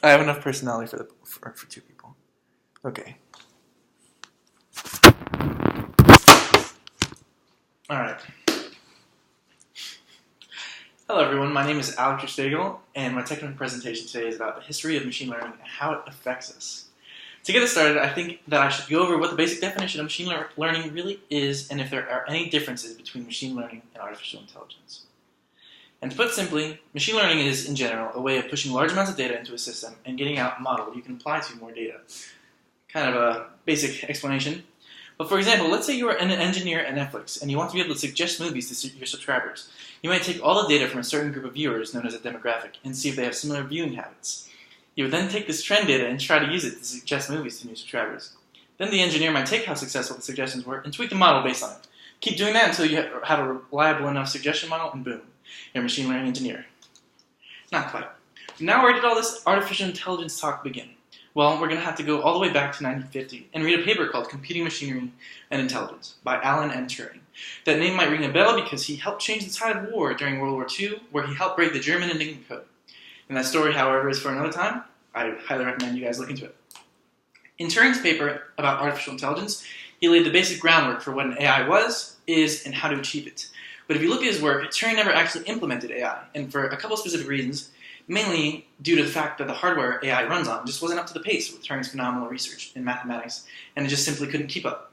I have enough personality for two people. Okay. All right. Hello, everyone. My name is Alex Stegel, and my technical presentation today is about the history of machine learning and how it affects us. To get us started, I think that I should go over what the basic definition of machine learning really is and if there are any differences between machine learning and artificial intelligence. And to put simply, machine learning is, in general, a way of pushing large amounts of data into a system and getting out a model you can apply to more data. Kind of a basic explanation. But for example, let's say you are an engineer at Netflix and you want to be able to suggest movies to your subscribers. You might take all the data from a certain group of viewers, known as a demographic, and see if they have similar viewing habits. You would then take this trend data and try to use it to suggest movies to new subscribers. Then the engineer might take how successful the suggestions were and tweak the model based on it. Keep doing that until you have a reliable enough suggestion model, and boom, you're a machine learning engineer. Not quite. Now where did all this artificial intelligence talk begin? Well, we're going to have to go all the way back to 1950 and read a paper called Computing Machinery and Intelligence by Alan M. Turing. That name might ring a bell because he helped change the tide of war during World War II, where he helped break the German Enigma code. And that story, however, is for another time. I highly recommend you guys look into it. In Turing's paper about artificial intelligence, he laid the basic groundwork for what an AI was, is, and how to achieve it. But if you look at his work, Turing never actually implemented AI, and for a couple specific reasons, mainly due to the fact that the hardware AI runs on just wasn't up to the pace with Turing's phenomenal research in mathematics, and it just simply couldn't keep up.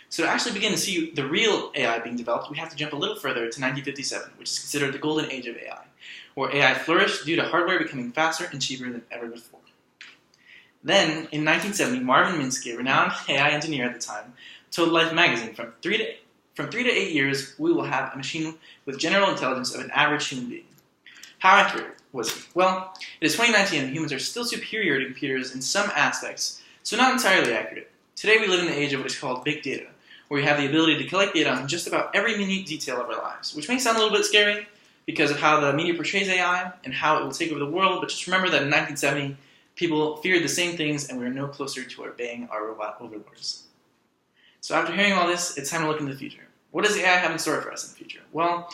So to actually begin to see the real AI being developed, we have to jump a little further to 1957, which is considered the golden age of AI, where AI flourished due to hardware becoming faster and cheaper than ever before. Then, in 1970, Marvin Minsky, a renowned AI engineer at the time, told Life magazine, from 3 to 8 years, we will have a machine with general intelligence of an average human being. How accurate was he? Well, it is 2019 and humans are still superior to computers in some aspects, so not entirely accurate. Today we live in the age of what is called big data, where we have the ability to collect data on just about every minute detail of our lives, which may sound a little bit scary because of how the media portrays AI and how it will take over the world, but just remember that in 1970, people feared the same things and we are no closer to obeying our robot overlords. So after hearing all this, it's time to look into the future. What does AI have in store for us in the future? Well,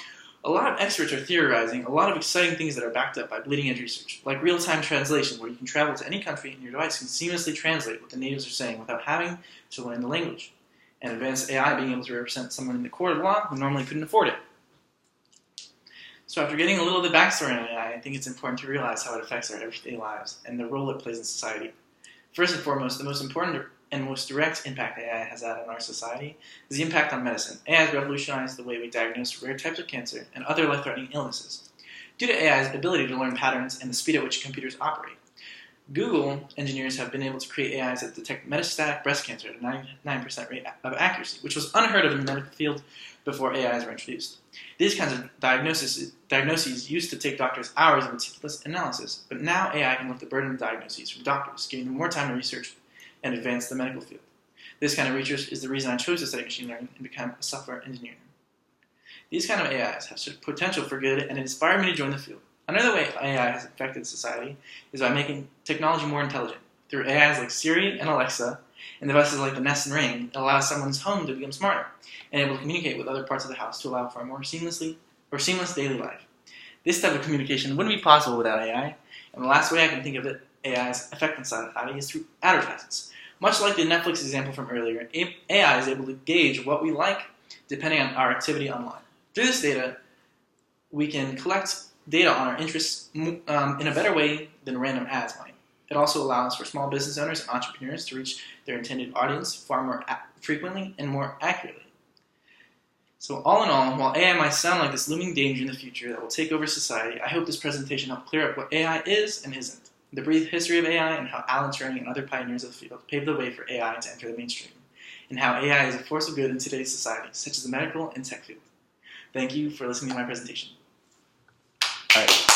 a lot of experts are theorizing a lot of exciting things that are backed up by bleeding-edge research, like real-time translation, where you can travel to any country and your device can seamlessly translate what the natives are saying without having to learn the language, and advanced AI being able to represent someone in the court of law who normally couldn't afford it. So after getting a little of the backstory on AI, I think it's important to realize how it affects our everyday lives and the role it plays in society. First and foremost, the most important and most direct impact AI has had on our society is the impact on medicine. AI has revolutionized the way we diagnose rare types of cancer and other life-threatening illnesses, due to AI's ability to learn patterns and the speed at which computers operate. Google engineers have been able to create AIs that detect metastatic breast cancer at a 99% rate of accuracy, which was unheard of in the medical field before AIs were introduced. These kinds of diagnoses used to take doctors hours of meticulous analysis, but now AI can lift the burden of diagnoses from doctors, giving them more time to research and advance the medical field. This kind of research is the reason I chose to study machine learning and become a software engineer. These kind of AIs have potential for good, and it inspired me to join the field. Another way AI has affected society is by making technology more intelligent. Through AIs like Siri and Alexa, and devices like the Nest and Ring, it allows someone's home to become smarter and able to communicate with other parts of the house to allow for a more seamless daily life. This type of communication wouldn't be possible without AI, and the last way I can think of it, AI's effect on society is through advertisements. Much like the Netflix example from earlier, AI is able to gauge what we like depending on our activity online. Through this data, we can collect data on our interests in a better way than random ads might. It also allows for small business owners and entrepreneurs to reach their intended audience far more frequently and more accurately. So all in all, while AI might sound like this looming danger in the future that will take over society, I hope this presentation helped clear up what AI is and isn't, the brief history of AI, and how Alan Turing and other pioneers of the field paved the way for AI to enter the mainstream, and how AI is a force of good in today's society, such as the medical and tech field. Thank you for listening to my presentation. All right.